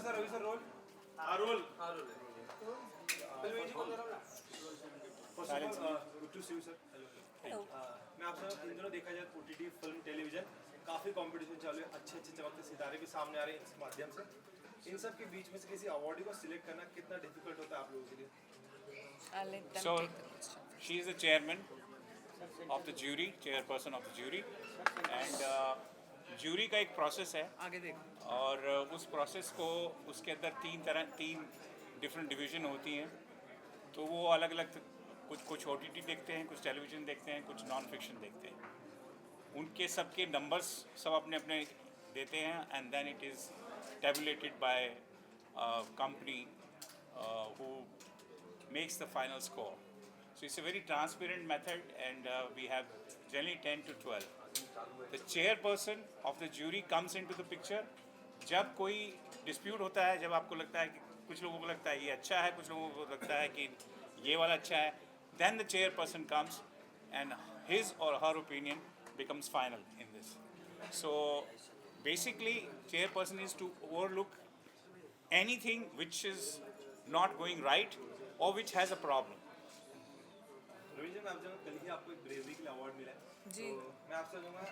Sir Ravi sir roll roll first of all good to see you sir hello मैं आपसे इन दिनों देखा जाए ओटीटी फिल्म टेलीविजन काफ़ी कंपटीशन चालू है, अच्छे अच्छे चमकते सितारे भी सामने आ रहे हैं इस माध्यम से। इन सब के बीच में से किसी अवार्डी को सिलेक्ट करना कितना डिफिकल्ट होता है आप लोगों के लिए? I'll let them So, take the question. she is the chairman of the jury, chairperson of the jury, and jury का एक process है आगे देखो। और उस process को उसके अंदर तीन different division होती हैं, तो वो अलग अलग कुछ OTT देखते हैं, कुछ टेलीविज़न देखते हैं, कुछ नॉन फिक्शन देखते हैं। उनके सबके नंबर्स सब अपने अपने देते हैं and then it is tabulated by company who makes the final score. So it's a very transparent method and we have generally 10 to 12. The chairperson of the jury comes into the picture. जब कोई dispute होता है, जब आपको लगता है कि कुछ लोगों को लगता है ये अच्छा है, कुछ लोगों को लगता है कि ये वाला अच्छा है, then the chairperson comes and his or her opinion becomes final in this. So basically chairperson is to overlook anything which is not going right or which has a problem. Ravi ji मैं आपसे कल ही आपको एक ब्रेवरी के लिए award मिला है, जी। तो मैं आपसे कहूँगा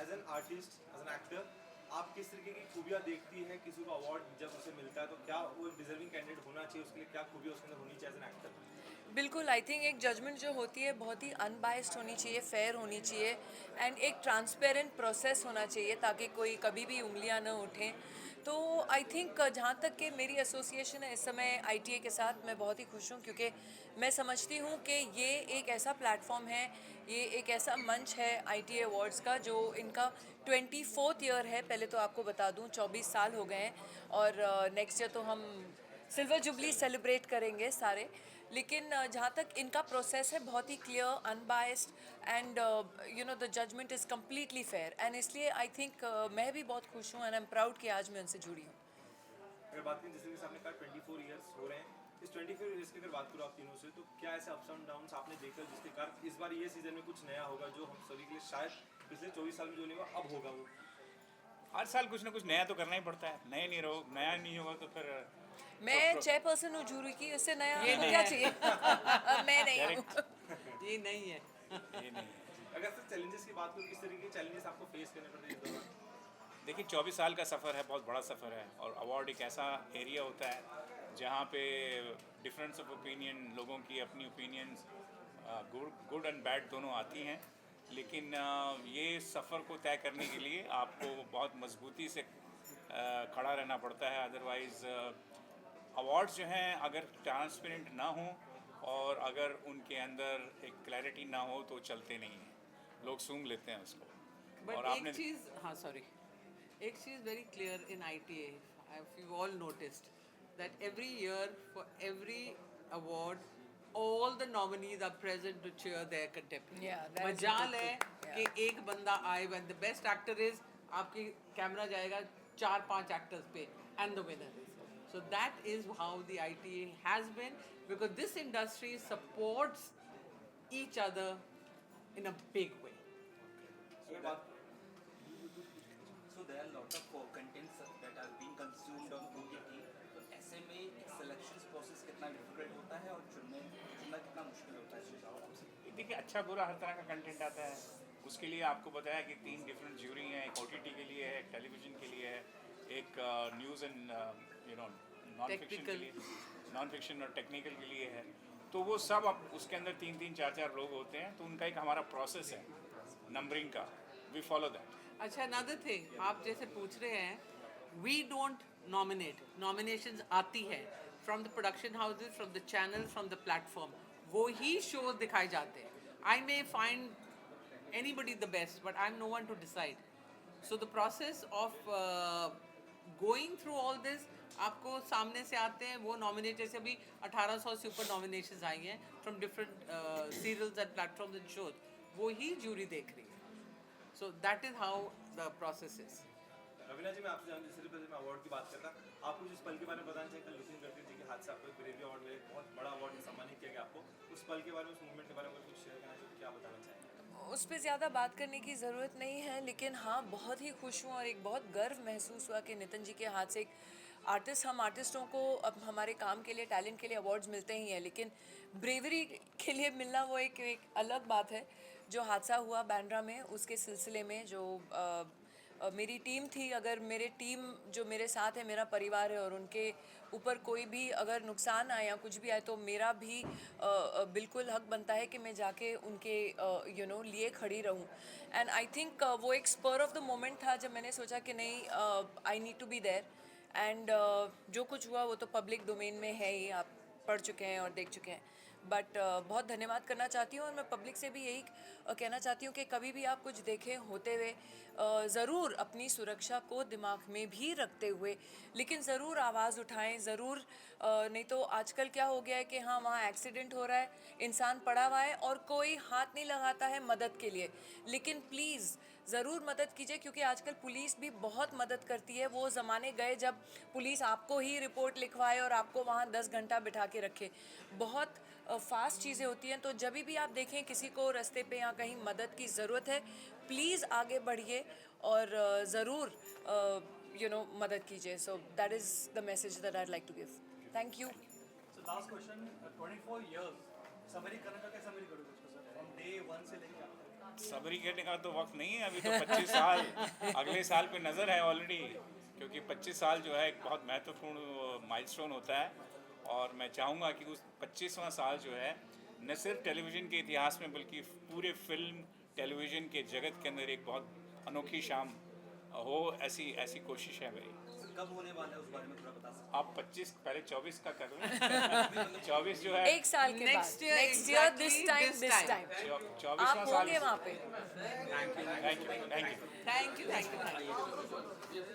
as an artist as an actor आप किस तरीके की खूबियाँ देखती हैं किसी को अवार्ड जब उसे मिलता है, तो क्या वो डिजर्विंग कैंडिडेट होना चाहिए, उसके लिए क्या खूबियाँ उसके अंदर होनी चाहिए एज एन एक्टर? बिल्कुल, आई थिंक एक जजमेंट जो होती है बहुत ही अनबायस्ड होनी चाहिए, फेयर होनी चाहिए एंड एक ट्रांसपेरेंट प्रोसेस होना चाहिए ताकि कोई कभी भी उंगलियां न उठें। तो आई थिंक जहाँ तक कि मेरी एसोसिएशन है इस समय आईटीए के साथ, मैं बहुत ही खुश हूँ क्योंकि मैं समझती हूँ कि ये एक ऐसा प्लेटफॉर्म है, ये एक ऐसा मंच है आईटीए अवार्ड्स का जो इनका 24th ईयर है। पहले तो आपको बता दूँ 24 साल हो गए हैं और नेक्स्ट ईयर तो हम सिल्वर जुबली सेलिब्रेट करेंगे सारे। लेकिन जहाँ तक इनका प्रोसेस है बहुत ही clear, unbiased and you know the judgement is completely fair and इसलिए आई थिंक मैं भी बहुत खुश हूँ एंड आई एम प्राउड कि आज मैं उनसे जुड़ी हूँ। अगर बात करें जैसे कि आपने कहा 24 ईयर्स हो रहे हैं, इस 24 ईयर्स की अगर बात करो आप तीनों से, तो क्या ऐसे अप्स एंड डाउन्स आपने देखा जिसके कारण इस बार ये सीजन में कुछ नया होगा जो हम सभी के लिए शायद पिछले 24 साल में जो नहीं हुआ अब होगा वो? हर साल कुछ ना कुछ नया तो करना ही पड़ता है, नया नहीं होगा तो फिर मैं चेयरपर्सन हूँ जूरी की, इससे नया ये नहीं क्या है। चाहिए मैं नहीं हूँ। ये नहीं है। ये नहीं है। अगर सिर्फ चैलेंजेस की बात करो, किस तरीके के चैलेंजेस आपको फेस करने पड़ते हैं इस दौरान? देखिए 24 साल का सफ़र है, बहुत बड़ा सफ़र है और अवार्ड एक ऐसा एरिया होता है जहाँ पे डिफरेंस ऑफ ओपिनियन, लोगों की अपनी ओपिनियंस गुड एंड बैड दोनों आती हैं, लेकिन ये सफ़र को तय करने के लिए आपको बहुत मजबूती से खड़ा रहना पड़ता है। अदरवाइज़ अवार्ड्स जो हैं अगर ट्रांसपेरेंट ना हों और अगर उनके अंदर एक क्लैरिटी ना हो तो चलते नहीं हैं, लोग सूंघ लेते हैं उसको। बट और एक आपने चीज़, हाँ सॉरी, एक चीज़ very clear in ITA, if you all noticed that every year for every award all the nominees are present to cheer their contemporaries. Yeah, that is a मजाल good है thing. कि Yeah. एक बंदा आए when the best actor is, आपकी camera जाएगा 4-5 actors पे and the winner is. So that is how the ITA has been, because this industry supports each other in a big way. अगर बात So there are a lot of contents that are being consumed on OTT. तो ऐसे में एक selection process कितना difficult होता है और चुनना कितना मुश्किल होता है? देखिए अच्छा बुरा हर तरह का कंटेंट आता है, उसके लिए आपको बताया कि 3 डिफरेंट ज्यूरी हैं, एक OTT के लिए है, एक टेलीविज़न के लिए है, एक news and you no non fiction के लिए, नॉन फिक्शन और टेक्निकल के लिए है। तो वो सब अब उसके अंदर 3-3, 4-4 लोग होते हैं, तो उनका एक हमारा प्रोसेस है नंबरिंग का, वी फॉलो दैट। अच्छा, अनदर थिंग आप जैसे पूछ रहे हैं, वी डोंट नॉमिनेट, नॉमिनेशंस आती है from the production houses, from the channel, from the platform, वो ही शो दिखाए जाते हैं। I may find anybody the best but I am no one to decide. So the process of going through all this, आपको सामने से आते हैं वो नॉमिनेट, जैसे अभी 1800 से ऊपर नॉमिनेशंस आई हैं from different serials and platforms and shows, वो ही जूरी देख रही है। So that is how the process is. Raveena जी मैं आपसे जानूँ, जिस तरीके से मैं अवार्ड की बात करता, आपको जिस पल के बारे में बताना चाहिए, कल लुकिंग करती जी के हाथ से आपको एक ब्रेवरी अवार्ड मिले, बहुत बड़ा अवार्ड में सम्मानित किया गया आपको, उस पल के बारे में, उस मूवमेंट के बारे में कुछ शेयर करना चाहिए, क्या बताना चाहेंगे? उस पर ज़्यादा बात करने की ज़रूरत नहीं है, लेकिन हाँ बहुत ही खुश हूँ और एक बहुत गर्व महसूस हुआ कि नितिन जी के हाथ से एक आर्टिस्ट हम आर्टिस्टों को अब हमारे काम के लिए टैलेंट के लिए अवार्ड्स मिलते ही हैं, लेकिन ब्रेवरी के लिए मिलना वो एक अलग बात है। जो हादसा हुआ बांद्रा में उसके सिलसिले में जो मेरी टीम थी, अगर मेरे टीम जो मेरे साथ है मेरा परिवार है और उनके ऊपर कोई भी अगर नुकसान आए या कुछ भी आए तो मेरा भी बिल्कुल हक बनता है कि मैं जाके उनके लिए खड़ी रहूं। एंड आई थिंक वो एक स्पर ऑफ द मोमेंट था जब मैंने सोचा कि नहीं, I need to be there. And जो कुछ हुआ वो तो पब्लिक डोमेन में है ही, आप पढ़ चुके हैं और देख चुके हैं। बट बहुत धन्यवाद करना चाहती हूँ और मैं पब्लिक से भी यही कहना चाहती हूँ कि कभी भी आप कुछ देखें होते हुए ज़रूर अपनी सुरक्षा को दिमाग में भी रखते हुए लेकिन ज़रूर आवाज़ उठाएं, ज़रूर नहीं तो आजकल क्या हो गया है कि हाँ वहाँ एक्सीडेंट हो रहा है, इंसान पड़ा हुआ है और कोई हाथ नहीं लगाता है मदद के लिए। लेकिन प्लीज़ ज़रूर मदद कीजिए, क्योंकि आजकल पुलिस भी बहुत मदद करती है। वो ज़माने गए जब पुलिस आपको ही रिपोर्ट लिखवाए और आपको वहाँ 10 घंटा बिठा के रखे। बहुत फास्ट चीज़ें होती हैं। तो जब भी आप देखें किसी को रास्ते पे या कहीं मदद की ज़रूरत है, प्लीज़ आगे बढ़िए और ज़रूर मदद कीजिए। So that is the message that I like to give. Thank you. So last question, 24 years, summary करने का कैसा समरी करोगे उसको सर? From day 1 से लेके अब तक। सबरी करने का तो वक्त नहीं है अभी, तो 25 साल अगले साल पे नज़र है ऑलरेडी, क्योंकि 25 साल जो है एक बहुत महत्वपूर्ण माइलस्टोन होता है। और मैं चाहूँगा कि उस 25वां साल जो है न सिर्फ टेलीविज़न के इतिहास में बल्कि पूरे फिल्म टेलीविज़न के जगत के अंदर एक बहुत अनोखी शाम हो, ऐसी कोशिश है मेरी। कब होने वाला है उस बारे में थोड़ा बता सकते आप 25 पहले 24 का कर लें। 24 जो है एक साल के बाद Next year, next year exactly this time this time. 24वां आप साल। होंगे वहाँ पे। Thank you. Thank you.